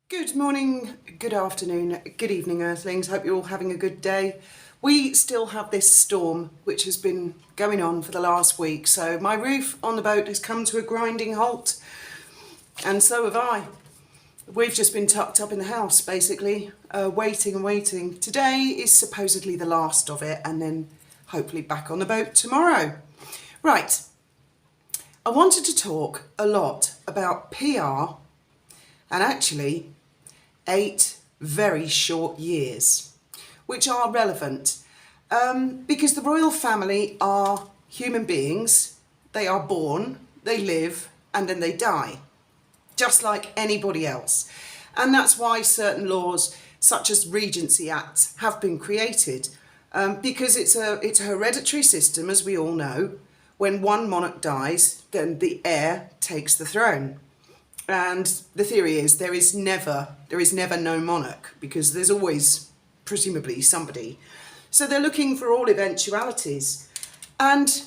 Good morning, good afternoon, good evening, Earthlings. Hope you're all having a good day. We still have this storm which has been going on for the last week, so my roof on the boat has come to a grinding halt, and so have I. We've just been tucked up in the house, basically, waiting and waiting. Today is supposedly the last of it, and then hopefully back on the boat tomorrow. Right, I wanted to talk a lot about PR and actually 8 very short years, which are relevant because the royal family are human beings. They are born, they live, and then they die, just like anybody else. And that's why certain laws, such as Regency Act, have been created because it's a hereditary system, as we all know. When one monarch dies, then the heir takes the throne. And the theory is there is never no monarch, because there's always presumably somebody. So they're looking for all eventualities. And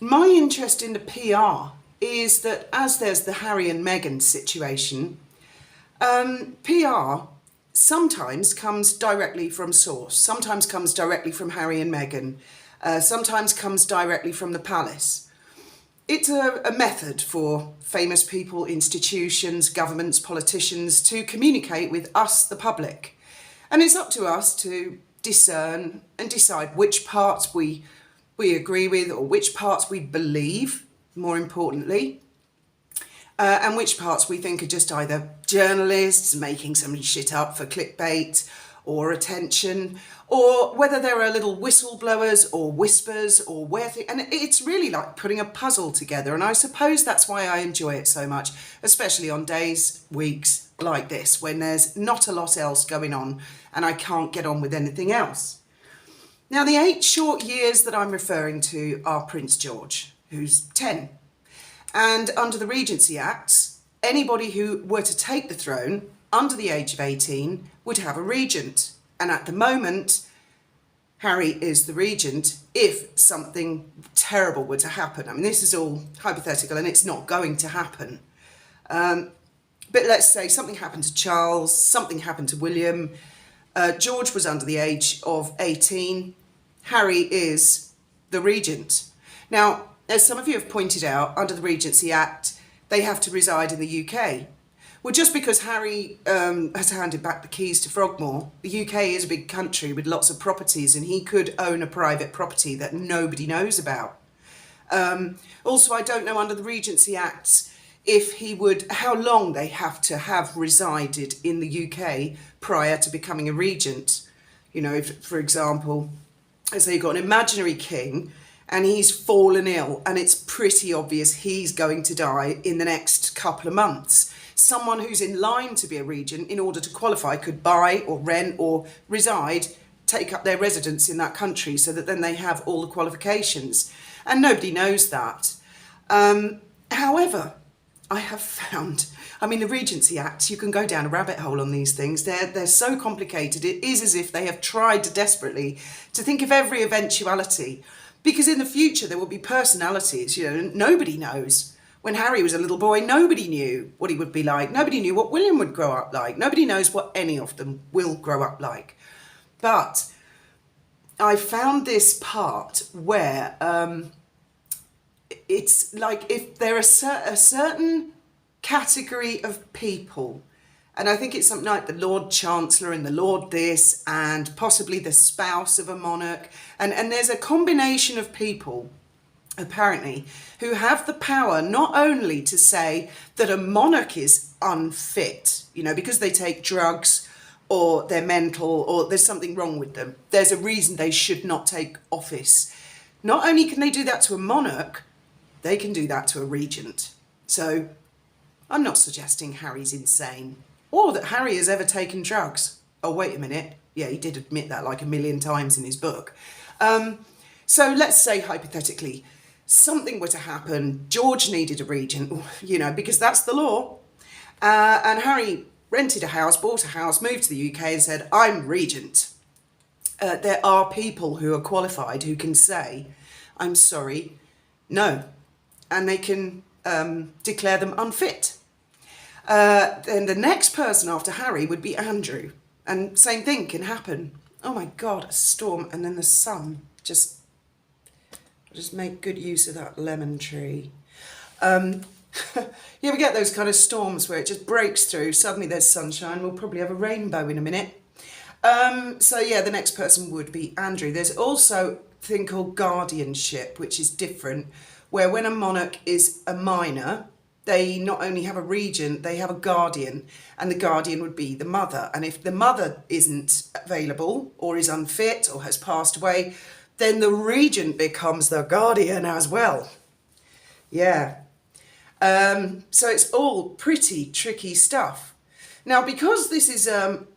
my interest in the PR is that as there's the Harry and Meghan situation, PR sometimes comes directly from source, sometimes comes directly from Harry and Meghan, sometimes comes directly from the palace. It's a method for famous people, institutions, governments, politicians to communicate with us, the public. And it's up to us to discern and decide which parts we agree with, or which parts we believe, more importantly, and which parts we think are just either journalists making some shit up for clickbait or attention, or whether there are little whistleblowers or whispers or and it's really like putting a puzzle together. And I suppose that's why I enjoy it so much, especially on days, weeks like this, when there's not a lot else going on and I can't get on with anything else. Now, the 8 short years that I'm referring to are Prince George, who's 10. And under the Regency Act, anybody who were to take the throne under the age of 18 would have a regent. And at the moment, Harry is the regent if something terrible were to happen. I mean, this is all hypothetical and it's not going to happen. But let's say something happened to Charles, something happened to William. George was under the age of 18. Harry is the regent. Now, as some of you have pointed out, under the Regency Act, they have to reside in the UK. Well, just because Harry has handed back the keys to Frogmore, the UK is a big country with lots of properties, and he could own a private property that nobody knows about. Also, I don't know under the Regency Act if he would, how long they have to have resided in the UK prior to becoming a regent. You know, if, for example, let's say you've got an imaginary king and he's fallen ill and it's pretty obvious he's going to die in the next couple of months. Someone who's in line to be a regent, in order to qualify, could buy or rent or reside, take up their residence in that country, so that then they have all the qualifications. And nobody knows that. However, I have found, I mean, the Regency Act, you can go down a rabbit hole on these things. They're so complicated. It is as if they have tried desperately to think of every eventuality. Because in the future, there will be personalities, you know, nobody knows. When Harry was a little boy, nobody knew what he would be like. Nobody knew what William would grow up like. Nobody knows what any of them will grow up like. But I found this part where it's like if there are a certain category of people, and I think it's something like the Lord Chancellor and the Lord this, and possibly the spouse of a monarch. And there's a combination of people, apparently, who have the power not only to say that a monarch is unfit, you know, because they take drugs or they're mental or there's something wrong with them. There's a reason they should not take office. Not only can they do that to a monarch, they can do that to a regent. So I'm not suggesting Harry's insane or that Harry has ever taken drugs. Oh, wait a minute. Yeah, he did admit that like a million times in his book. So let's say hypothetically, something were to happen, George needed a regent, you know, because that's the law. And Harry rented a house, bought a house, moved to the UK and said, I'm regent. There are people who are qualified who can say, I'm sorry, no. And they can declare them unfit. Then the next person after Harry would be Andrew. And same thing can happen. Oh my God, a storm, and then the sun. Just make good use of that lemon tree. You ever get those kind of storms where it just breaks through, suddenly there's sunshine, we'll probably have a rainbow in a minute. So yeah, the next person would be Andrew. There's also a thing called guardianship, which is different, where when a monarch is a minor, they not only have a regent, they have a guardian, and the guardian would be the mother. And if the mother isn't available or is unfit or has passed away, then the regent becomes the guardian as well. Yeah. So it's all pretty tricky stuff. Now, because this is,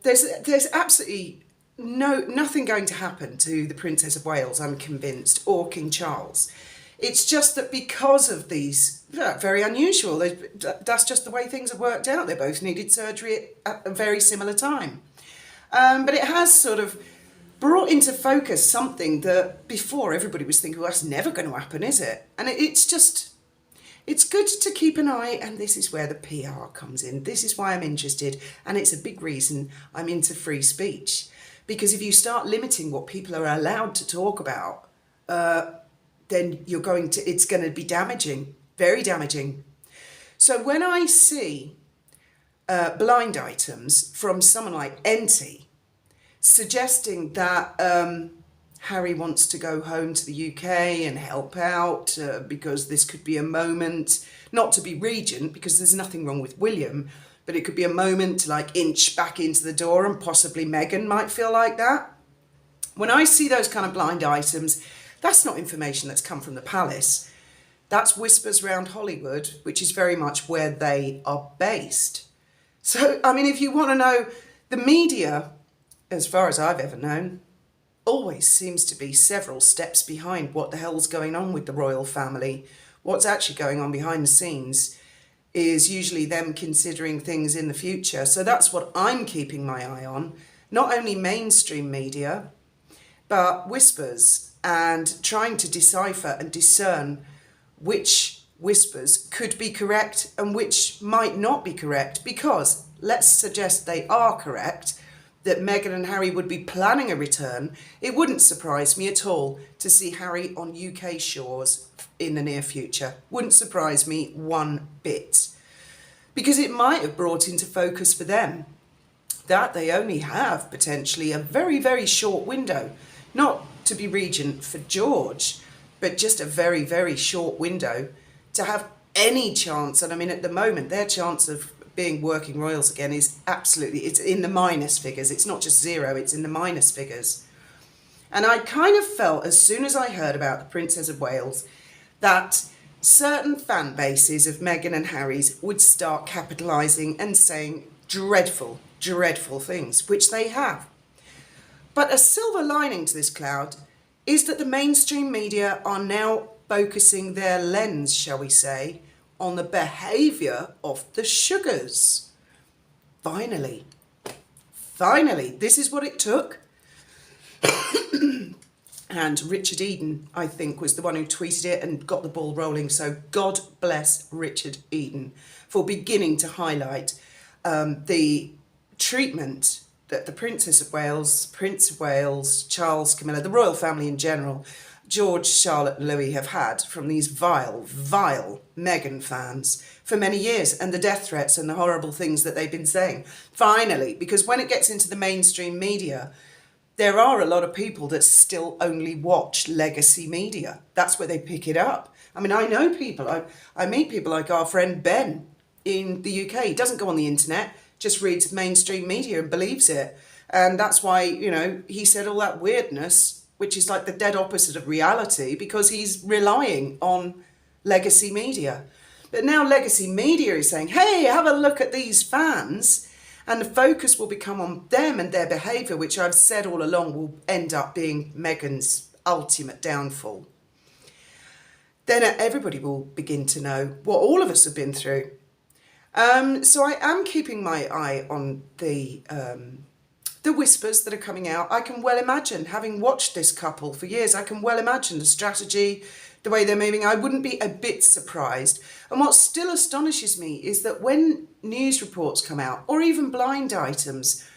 there's absolutely nothing going to happen to the Princess of Wales, I'm convinced, or King Charles. It's just that because of these, very unusual, that's just the way things have worked out. They both needed surgery at a very similar time. But it has sort of brought into focus something that before everybody was thinking, well, that's never going to happen, is it? And it's good to keep an eye, and this is where the PR comes in. This is why I'm interested, and it's a big reason I'm into free speech. Because if you start limiting what people are allowed to talk about, then it's going to be damaging, very damaging. So when I see blind items from someone like Enty suggesting that Harry wants to go home to the UK and help out because this could be a moment, not to be regent, because there's nothing wrong with William, but it could be a moment to like inch back into the door, and possibly Meghan might feel like that. When I see those kind of blind items, that's not information that's come from the palace. That's whispers around Hollywood, which is very much where they are based. So, I mean, if you want to know, the media, as far as I've ever known, always seems to be several steps behind what the hell's going on with the royal family. What's actually going on behind the scenes is usually them considering things in the future. So that's what I'm keeping my eye on. Not only mainstream media, but whispers, and trying to decipher and discern which whispers could be correct and which might not be correct. Because let's suggest they are correct, that Meghan and Harry would be planning a return, it wouldn't surprise me at all to see Harry on UK shores in the near future. Wouldn't surprise me one bit. Because it might have brought into focus for them that they only have potentially a very, very short window, not to be regent for George, but just a very, very short window to have any chance. And I mean, at the moment, their chance of being working royals again is absolutely, it's in the minus figures. It's not just zero, it's in the minus figures. And I kind of felt, as soon as I heard about the Princess of Wales, that certain fan bases of Meghan and Harry's would start capitalising and saying dreadful, dreadful things, which they have. But a silver lining to this cloud is that the mainstream media are now focusing their lens, shall we say, on the behaviour of the Sugars. Finally, this is what it took. And Richard Eden, I think, was the one who tweeted it and got the ball rolling. So God bless Richard Eden for beginning to highlight the treatment that the Princess of Wales, Prince of Wales, Charles, Camilla, the royal family in general, George, Charlotte and Louis have had from these vile, vile Meghan fans for many years, and the death threats and the horrible things that they've been saying. Finally, because when it gets into the mainstream media, there are a lot of people that still only watch legacy media. That's where they pick it up. I mean, I know people, I meet people like our friend Ben in the UK. He doesn't go on the internet, just reads mainstream media and believes it. And that's why, you know, he said all that weirdness, which is like the dead opposite of reality, because he's relying on legacy media. But now legacy media is saying, hey, have a look at these fans, and the focus will become on them and their behaviour, which I've said all along will end up being Meghan's ultimate downfall. Then everybody will begin to know what all of us have been through. So I am keeping my eye on the the whispers that are coming out, I can well imagine, having watched this couple for years, I can well imagine the strategy, the way they're moving. I wouldn't be a bit surprised. And what still astonishes me is that when news reports come out, or even blind items,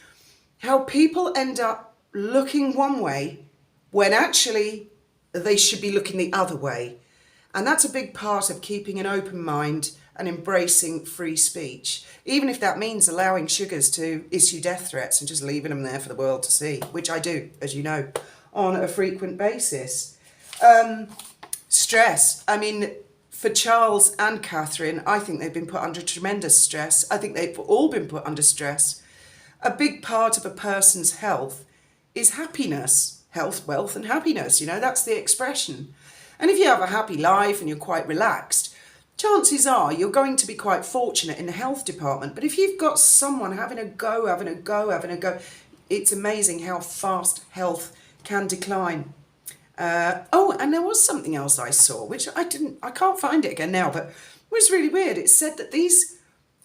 how people end up looking one way when actually they should be looking the other way. And that's a big part of keeping an open mind and embracing free speech, even if that means allowing sugars to issue death threats and just leaving them there for the world to see, which I do, as you know, on a frequent basis. Stress. I mean, for Charles and Catherine, I think they've been put under tremendous stress. I think they've all been put under stress. A big part of a person's health is happiness. Health, wealth and happiness, you know, that's the expression. And if you have a happy life and you're quite relaxed, chances are you're going to be quite fortunate in the health department. But if you've got someone having a go, it's amazing how fast health can decline. Oh, and there was something else I saw, which I can't find it again now, but it was really weird. It said that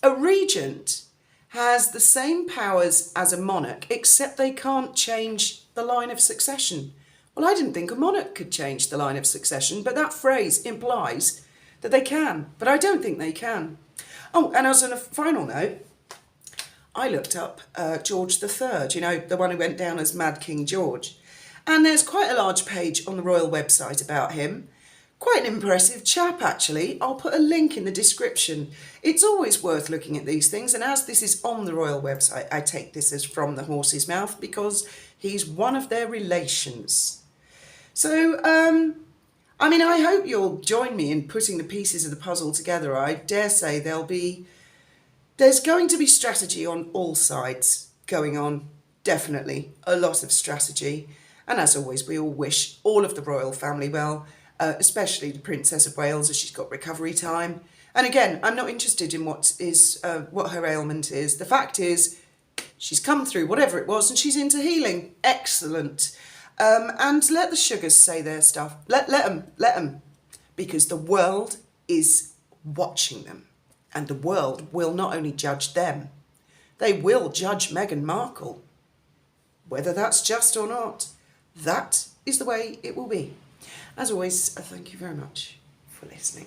a regent has the same powers as a monarch, except they can't change the line of succession. Well, I didn't think a monarch could change the line of succession, but that phrase implies that they can, but I don't think they can. Oh, and as on a final note, I looked up George III, you know, the one who went down as Mad King George. And there's quite a large page on the royal website about him. Quite an impressive chap, actually. I'll put a link in the description. It's always worth looking at these things, and as this is on the royal website, I take this as from the horse's mouth because he's one of their relations. So, I mean, I hope you'll join me in putting the pieces of the puzzle together. I dare say there's going to be strategy on all sides going on, definitely, a lot of strategy. And as always, we all wish all of the royal family well, especially the Princess of Wales, as she's got recovery time. And again, I'm not interested in what her ailment is. The fact is, she's come through whatever it was and she's into healing. Excellent. And let the sugars say their stuff. Let them. Because the world is watching them. And the world will not only judge them, they will judge Meghan Markle. Whether that's just or not, that is the way it will be. As always, thank you very much for listening.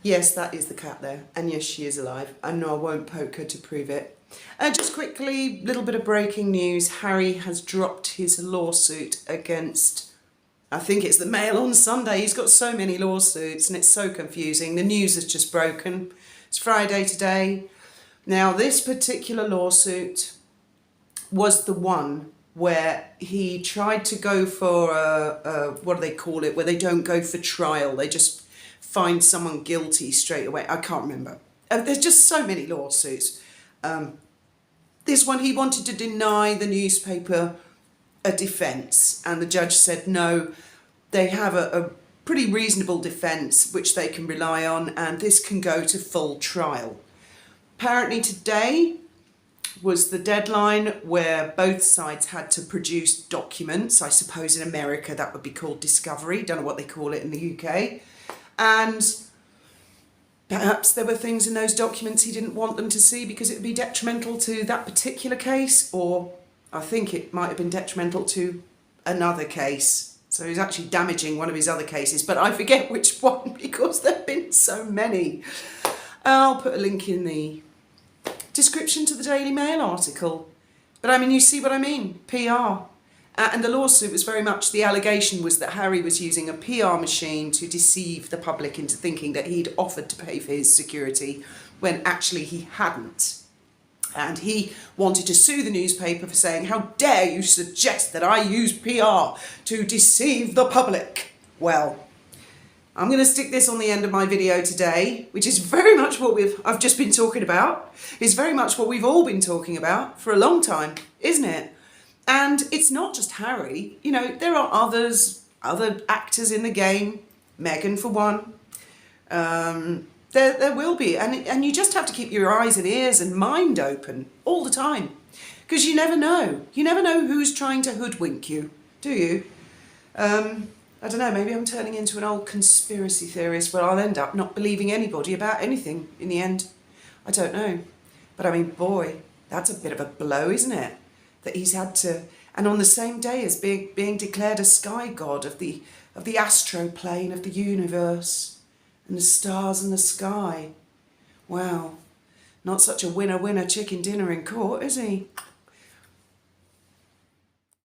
Yes, that is the cat there. And yes, she is alive. I know I won't poke her to prove it. Just quickly, little bit of breaking news. Harry has dropped his lawsuit against, I think it's the Mail on Sunday. He's got so many lawsuits and it's so confusing. The news has just broken. It's Friday today. Now, this particular lawsuit was the one where he tried to go for what do they call it, where they don't go for trial, they just find someone guilty straight away. I can't remember. There's just so many lawsuits. This one, he wanted to deny the newspaper a defence, and the judge said no, they have a pretty reasonable defence which they can rely on, and this can go to full trial. Apparently today was the deadline where both sides had to produce documents. I suppose in America that would be called discovery. Don't know what they call it in the UK. And perhaps there were things in those documents he didn't want them to see because it would be detrimental to that particular case, or I think it might have been detrimental to another case. So he's actually damaging one of his other cases, but I forget which one because there have been so many. I'll put a link in the description to the Daily Mail article. But I mean, you see what I mean, PR. And the lawsuit was very much, the allegation was that Harry was using a PR machine to deceive the public into thinking that he'd offered to pay for his security when actually he hadn't. And he wanted to sue the newspaper for saying, how dare you suggest that I use PR to deceive the public? Well, I'm going to stick this on the end of my video today, which is very much what I've just been talking about. It's very much what we've all been talking about for a long time, isn't it? And it's not just Harry. You know, there are other actors in the game. Meghan, for one. There will be. And you just have to keep your eyes and ears and mind open all the time. Because you never know. You never know who's trying to hoodwink you, do you? I don't know, maybe I'm turning into an old conspiracy theorist where I'll end up not believing anybody about anything in the end. I don't know. But I mean, boy, That's a bit of a blow, isn't it? That he's had to, and on the same day as being declared a sky god of the astroplane of the universe and the stars in the sky. Wow, not such a winner chicken dinner in court, is he?